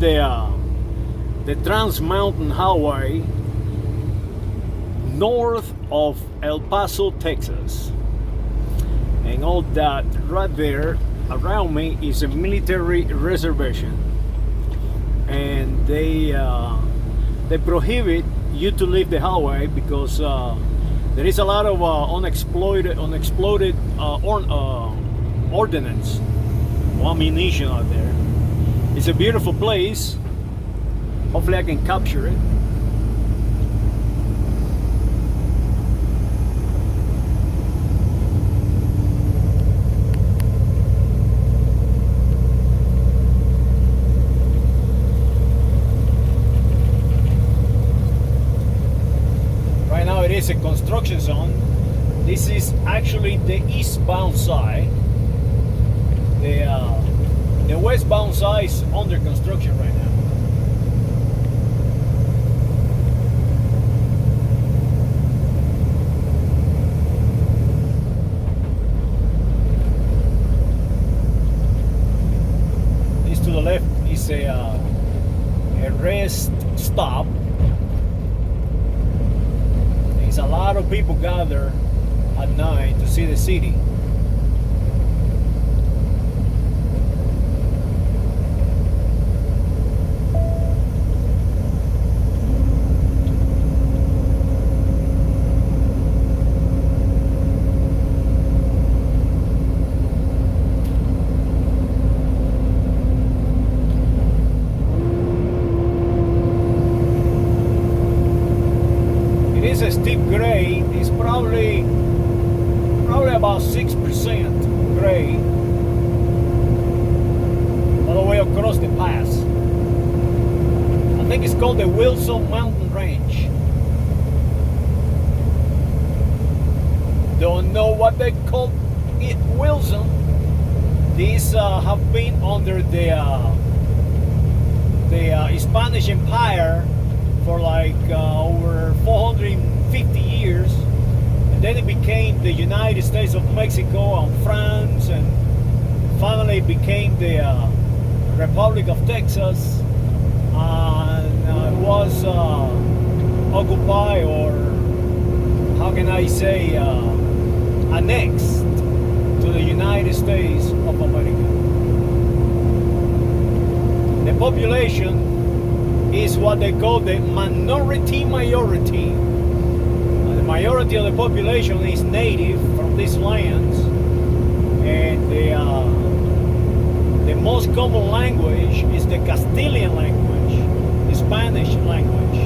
the Transmountain Hwy north of El Paso, Texas. And all that right there around me is a military reservation, and they prohibit you to leave the highway because there is a lot of unexploded ordnance or ammunition out there. It's a beautiful place. Hopefully I can capture it. Right now it is a construction zone. This is actually the eastbound side. The westbound side is under construction right now. This to the left is a rest stop. There's a lot of people gather at night to see the city. It's a steep grade. It's probably about 6% grade all the way across the pass. I think it's called the Wilson Mountain Range. Don't know what they call it Wilson. These have been under the Spanish Empire for like over 450 years, and then it became the United States of Mexico and France, and finally became the Republic of Texas, and it was occupied, or how can I say, annexed to the United States of America. The population is what they call the majority. The majority of the population is native from these lands, and the most common language is the Castilian language, the Spanish language.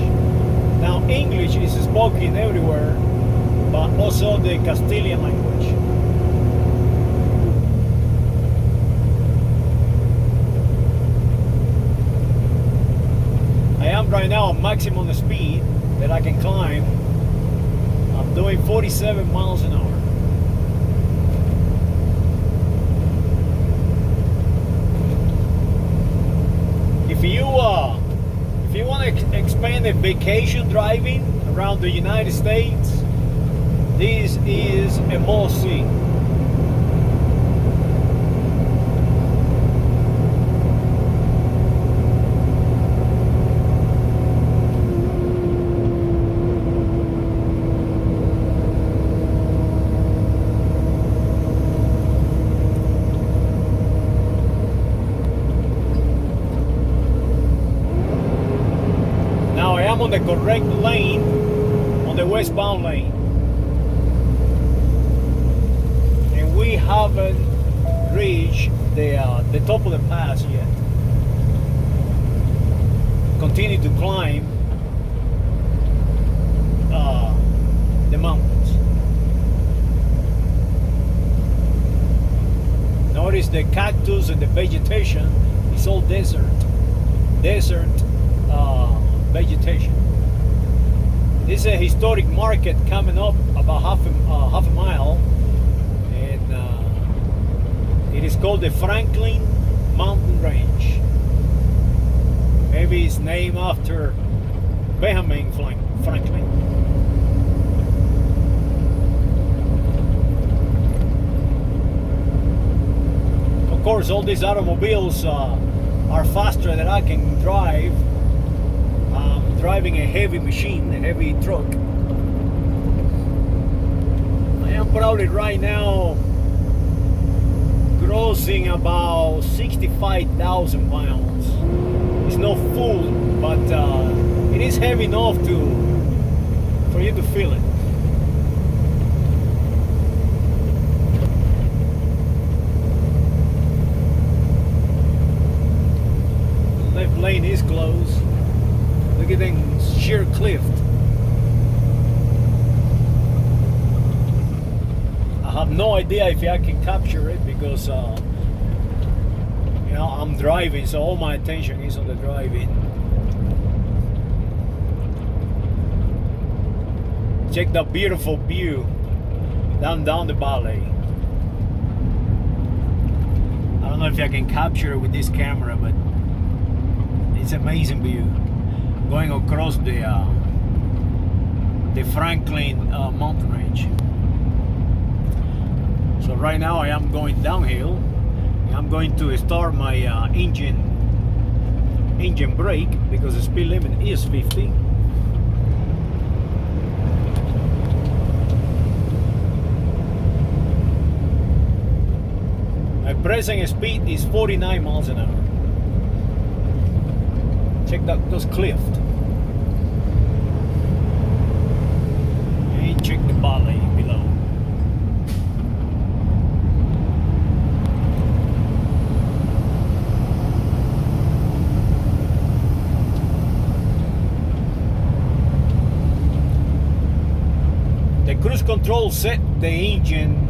Now English is spoken everywhere, but also the Castilian language. Right now at maximum speed that I can climb. I'm doing 47 miles an hour. If you want to expand the vacation driving around the United States, this is a must-see. On the correct lane, on the westbound lane, and we haven't reached the top of the pass yet. Continue to climb the mountains. Notice the cactus and the vegetation is all desert vegetation. This is a historic market coming up about half a mile, and it is called the Franklin Mountain Range. Maybe it's named after Benjamin Franklin. Of course, all these automobiles are are faster than I can drive. I'm driving a heavy machine, a heavy truck. I am probably right now crossing about 65,000 pounds. It's not full, but it is heavy enough for you to feel it. Left lane is closed. Look at that sheer cliff. I have no idea if I can capture it because you know, I'm driving, so all my attention is on the driving. Check the beautiful view down the valley. I don't know if I can capture it with this camera, but it's amazing view going across the Franklin mountain range. So right now I am going downhill. I'm going to start my engine brake because the speed limit is 50. My present speed is 49 miles an hour. Check those cliffs. And check the valley below. The cruise control set the engine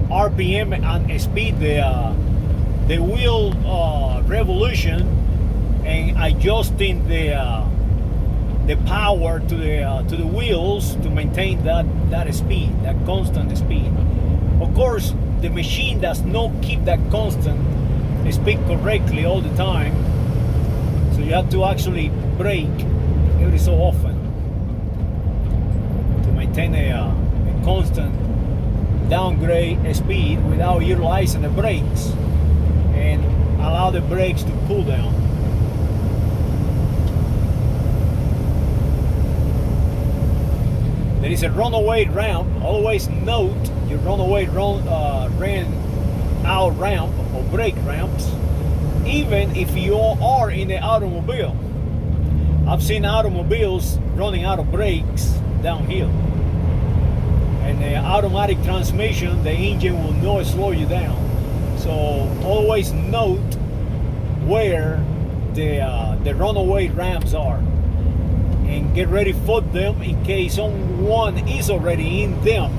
RPM and speed, the wheel revolution, and adjusting the power to the wheels to maintain that speed, that constant speed. Of course, the machine does not keep that constant speed correctly all the time, so you have to actually brake every so often to maintain a constant downgrade speed without utilizing the brakes and allow the brakes to pull down. There is a runaway ramp. Always note your runaway ran out ramp or brake ramps, even if you are in an automobile. I've seen automobiles running out of brakes downhill. And the automatic transmission, the engine will not slow you down. So always note where the runaway ramps are and get ready for them in case someone is already in them.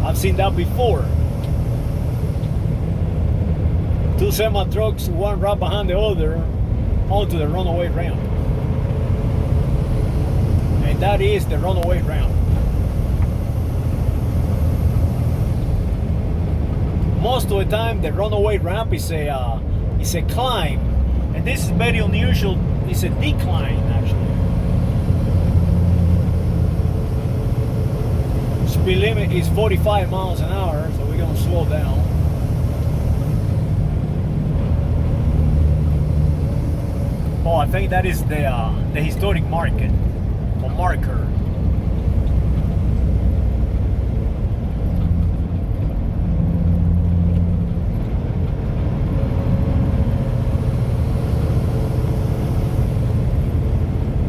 I've seen that before. Two semi-trucks, one right behind the other, onto the runaway ramp. And that is the runaway ramp. Most of the time, the runaway ramp is a climb, and this is very unusual. It's a decline, actually. Speed limit is 45 miles an hour, so we're gonna slow down. Oh, I think that is the historic market or marker.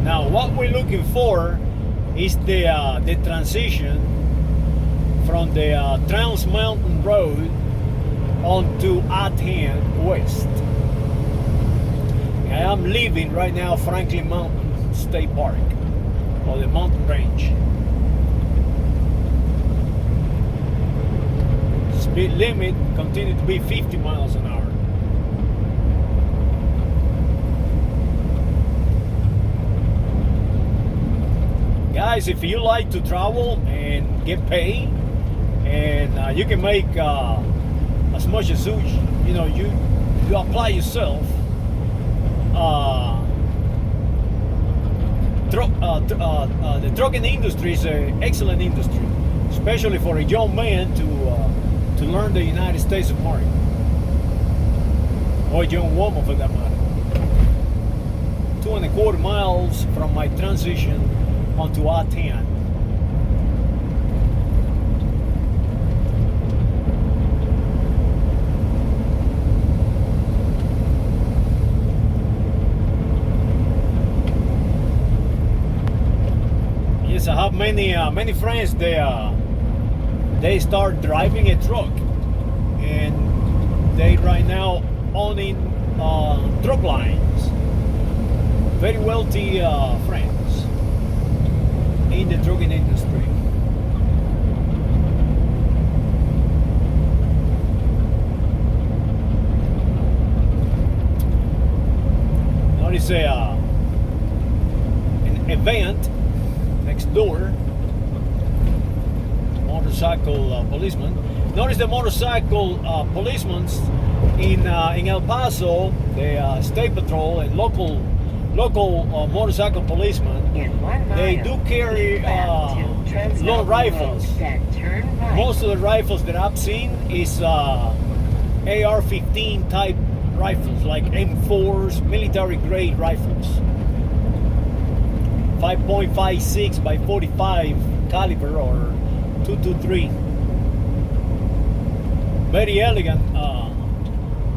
Now, what we're looking for is the transition from the Transmountain Road onto I-10 West. I am leaving right now Franklin Mountain State Park, or the mountain range. Speed limit continued to be 50 miles an hour. Guys, if you like to travel and get paid, and you can make as much as you know, you apply yourself. The trucking industry is an excellent industry, especially for a young man to learn the United States of America, or a young woman for that matter. 2.25 miles from my transition onto I-10. Yes, I have many friends. They start driving a truck, and they right now owning truck lines. Very wealthy friends in the trucking industry. Notice an event next door. Motorcycle policeman. Notice the motorcycle policemen in El Paso, the state patrol and local motorcycle policemen. They do carry long rifles. Most of the rifles that I've seen is AR-15 type rifles, like M4s, military grade rifles. 5.56 by 45 caliber or 223. Very elegant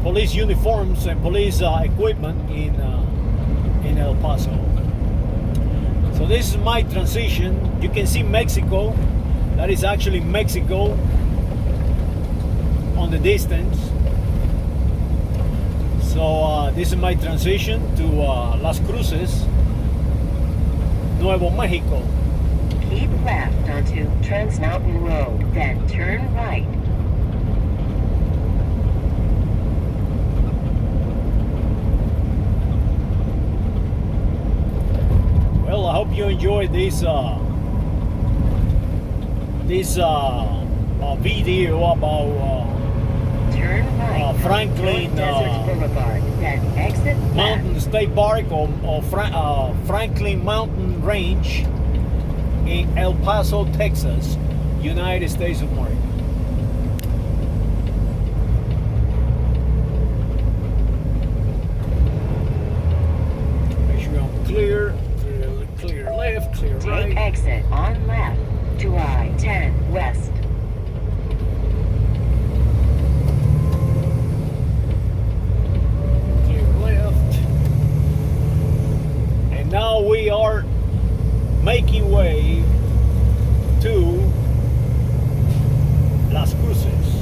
police uniforms and police equipment in El Paso. So this is my transition. You can see Mexico. That is actually Mexico on the distance. So this is my transition to Las Cruces, Nuevo Mexico. Keep left onto Transmountain Road, then turn right. Well, I hope you enjoyed this video about Turn right Franklin Desert Boulevard, then exit Mountain left. State Park or Franklin Mountain Range in El Paso, Texas, United States of America. Make sure I'm clear left, clear right. Take exit on left to I-10 West. Clear left. And now we are making way to Las Cruces,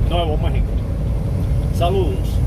Nuevo México. Saludos.